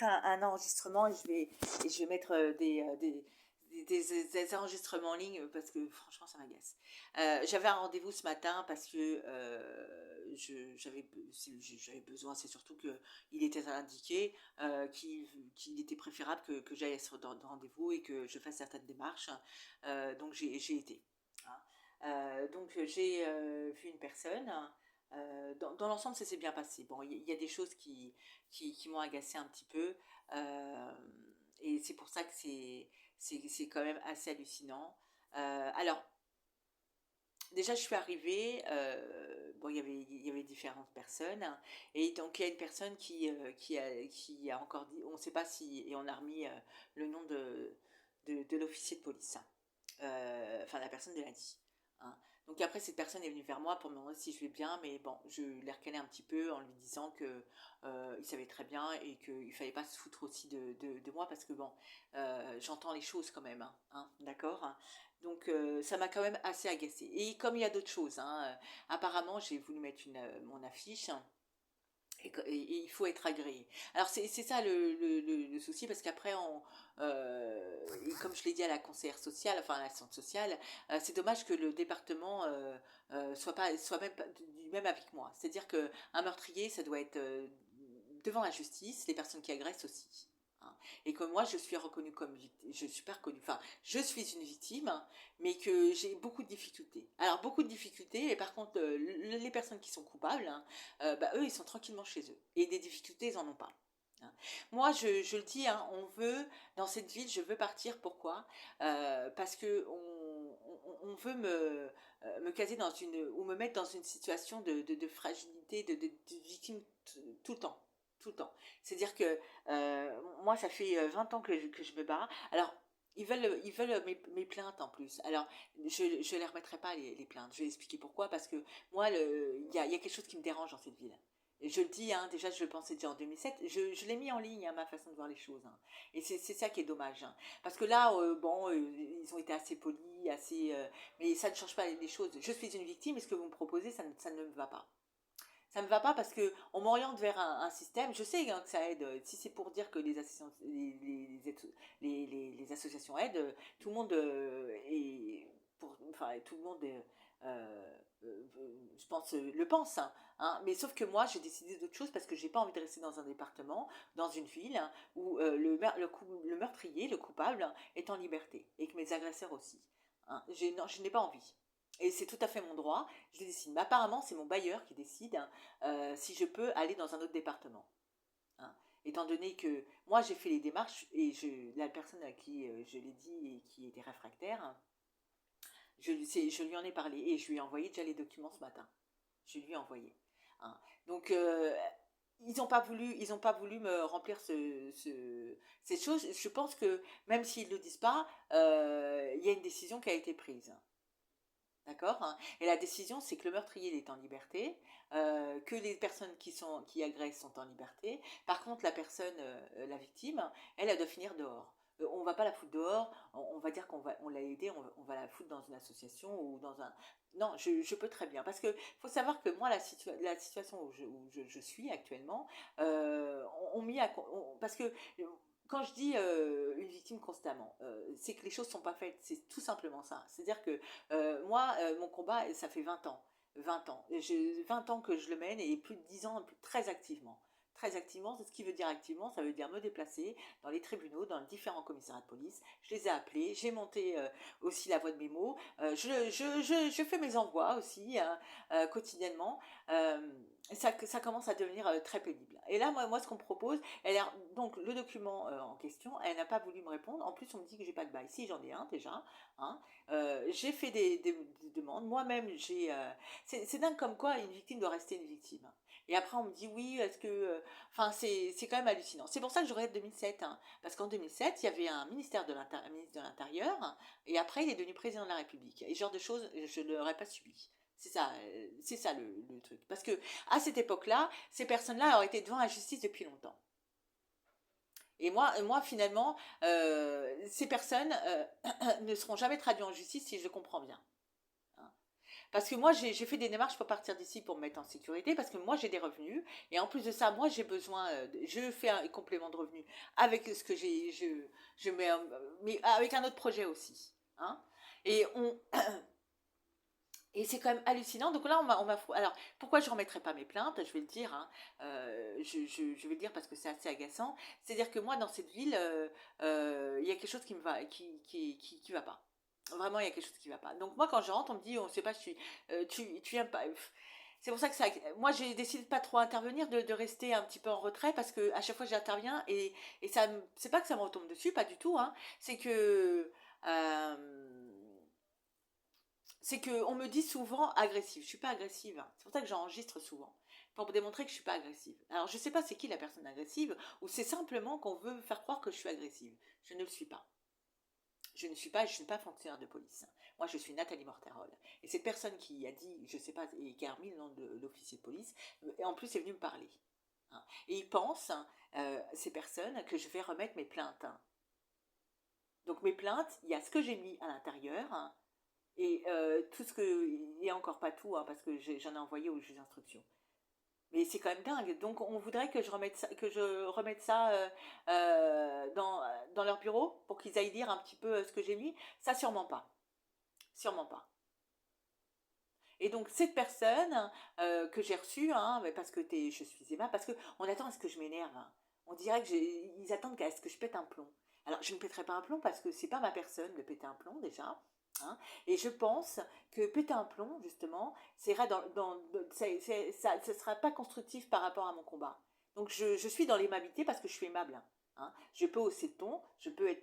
un enregistrement et je vais mettre des enregistrements en ligne parce que franchement ça m'agace. J'avais un rendez-vous ce matin parce que j'avais besoin, c'est surtout que il était indiqué qu'il était préférable que j'aille à ce rendez-vous et que je fasse certaines démarches. Donc j'ai été. Hein. Donc j'ai vu une personne. Dans l'ensemble, ça s'est bien passé. Bon, il y a des choses qui m'ont agacé un petit peu. euh, et c'est pour ça que c'est quand même assez hallucinant. Alors, déjà, je suis arrivée, bon, il y avait différentes personnes, hein, et donc il y a une personne qui a encore dit, on ne sait pas si, et on a remis le nom de l'officier de police, hein. Enfin la personne de l'a dit. Hein. Donc après, cette personne est venue vers moi pour me demander si je vais bien, mais bon, je l'ai recalé un petit peu en lui disant que il savait très bien et qu'il fallait pas se foutre aussi de moi parce que bon, j'entends les choses quand même, hein, d'accord, hein. Donc ça m'a quand même assez agacée. Et comme il y a d'autres choses, hein, apparemment j'ai voulu mettre mon affiche. Et il faut être agréé. Alors c'est ça le souci parce qu'après et comme je l'ai dit à la conseillère sociale, enfin à l'assistante sociale, c'est dommage que le département soit même du même avec moi. C'est-à-dire que un meurtrier, ça doit être devant la justice, les personnes qui agressent aussi. Hein. Et que moi, je suis reconnue comme victime, je suis pas reconnue, enfin, je suis une victime, hein, mais que j'ai beaucoup de difficultés. Alors, beaucoup de difficultés, et par contre, les personnes qui sont coupables, hein, bah, eux, ils sont tranquillement chez eux. Et des difficultés, ils n'en ont pas. Hein. Moi, je le dis, hein, dans cette ville, je veux partir. Pourquoi? Parce que on veut me caser ou me mettre dans une situation de fragilité, de victime tout le temps. Tout le temps. C'est-à-dire que moi, ça fait 20 ans que je me bats. Alors, ils veulent mes plaintes en plus. Alors, je ne les remettrai pas les plaintes. Je vais expliquer pourquoi. Parce que moi, il y a quelque chose qui me dérange dans cette ville. Et je le dis, hein, déjà je le pensais déjà en 2007, je l'ai mis en ligne, hein, ma façon de voir les choses. Hein. Et c'est ça qui est dommage. Hein. Parce que là, bon, ils ont été assez polis, mais ça ne change pas les choses. Je suis une victime et ce que vous me proposez, ça ne me va pas. Ça me va pas parce que on m'oriente vers un système. Je sais hein, que ça aide. Si c'est pour dire que les associations aident, tout le monde enfin tout le monde, je pense, le pense. Hein. Mais sauf que moi, j'ai décidé d'autre chose parce que j'ai pas envie de rester dans un département, dans une ville hein, où le meurtrier, le coupable, hein, est en liberté et que mes agresseurs aussi. Hein. Non, je n'ai pas envie. Et c'est tout à fait mon droit, je décide. Mais apparemment, c'est mon bailleur qui décide hein, si je peux aller dans un autre département. Hein. Étant donné que moi, j'ai fait les démarches et la personne à qui je l'ai dit et qui était réfractaire, hein, je lui en ai parlé et je lui ai envoyé déjà les documents ce matin. Je lui ai envoyé. Hein. Donc, ils ont pas voulu me remplir cette chose. Je pense que même s'ils ne le disent pas, il y a une décision qui a été prise. D'accord. Hein. Et la décision, c'est que le meurtrier il est en liberté, que les personnes qui agressent sont en liberté. Par contre, la personne, la victime, elle doit finir dehors. On va pas la foutre dehors, on va dire on l'a aidée, on va la foutre dans une association ou dans un... Non, je peux très bien. Parce que faut savoir que moi, la situation je suis actuellement, on m'y a... parce que quand je dis une victime constamment, c'est que les choses sont pas faites. C'est tout simplement ça. C'est-à-dire que moi, mon combat, ça fait 20 ans. 20 ans. 20 ans que je le mène et plus de 10 ans, très activement. Très activement, c'est ce qui veut dire activement, ça veut dire me déplacer dans les tribunaux, dans les différents commissariats de police. Je les ai appelés, j'ai monté aussi la voix de mes mots. Je fais mes envois aussi hein, quotidiennement. Ça commence à devenir très pénible. Et là, moi ce qu'on me propose, donc le document en question, elle n'a pas voulu me répondre. En plus, on me dit que j'ai pas de bail. Si, j'en ai un déjà. Hein. J'ai fait des demandes. Moi-même, c'est dingue comme quoi une victime doit rester une victime. Et après, on me dit oui, est-ce que... Enfin, c'est quand même hallucinant. C'est pour ça que je regrette 2007. Hein, parce qu'en 2007, il y avait un ministre de l'Intérieur. Hein, et après, il est devenu président de la République. Et ce genre de choses, je ne l'aurais pas subi. C'est ça le truc. Parce que à cette époque-là, ces personnes-là auraient été devant la justice depuis longtemps. Et moi finalement, ces personnes ne seront jamais traduites en justice si je le comprends bien. Hein. Parce que moi, j'ai fait des démarches pour partir d'ici pour me mettre en sécurité, parce que moi, j'ai des revenus. Et en plus de ça, moi, j'ai besoin, je fais un complément de revenus avec ce que je mets, mais avec un autre projet aussi. Hein. Et et c'est quand même hallucinant. Donc là, alors, pourquoi je ne remettrai pas mes plaintes? Je vais le dire. Hein. Je vais le dire parce que c'est assez agaçant. C'est-à-dire que moi, dans cette ville, il y a quelque chose qui me va, qui va pas. Vraiment, il y a quelque chose qui va pas. Donc moi, quand je rentre, on me dit, on ne sait pas, tu viens pas. C'est pour ça que moi, j'ai décidé de pas trop intervenir, de rester un petit peu en retrait parce que à chaque fois, j'interviens et ça, c'est pas que ça me retombe dessus, pas du tout. Hein. C'est que c'est que on me dit souvent agressive. Je suis pas agressive. Hein. C'est pour ça que j'enregistre souvent. Pour me démontrer que je suis pas agressive. Alors je sais pas c'est qui la personne agressive ou c'est simplement qu'on veut faire croire que je suis agressive. Je ne le suis pas. Je ne suis pas, je suis pas fonctionnaire de police. Moi, je suis Nathalie Morterol. Et cette personne qui a dit, je sais pas, et qui a remis le nom de l'officier de police, et en plus est venue me parler. Hein. Et ils pensent, ces personnes, que je vais remettre mes plaintes. Hein. Donc mes plaintes, il y a ce que j'ai mis à l'intérieur, hein, et tout ce que. Et encore pas tout, hein, parce que j'en ai envoyé au juge d'instruction. Mais c'est quand même dingue. Donc on voudrait que je remette ça dans leur bureau pour qu'ils aillent lire un petit peu ce que j'ai mis. Ça, sûrement pas. Sûrement pas. Et donc cette personne que j'ai reçue, hein, mais parce que je suis aimable, parce qu'on attend à ce que je m'énerve. Hein. On dirait ils attendent à ce que je pète un plomb. Alors je ne pèterai pas un plomb parce que c'est pas ma personne de péter un plomb déjà. Hein. Et je pense que péter un plomb, justement, ça ne sera pas constructif par rapport à mon combat. Donc je suis dans l'aimabilité parce que je suis aimable. Hein. Je peux hausser le ton, je peux être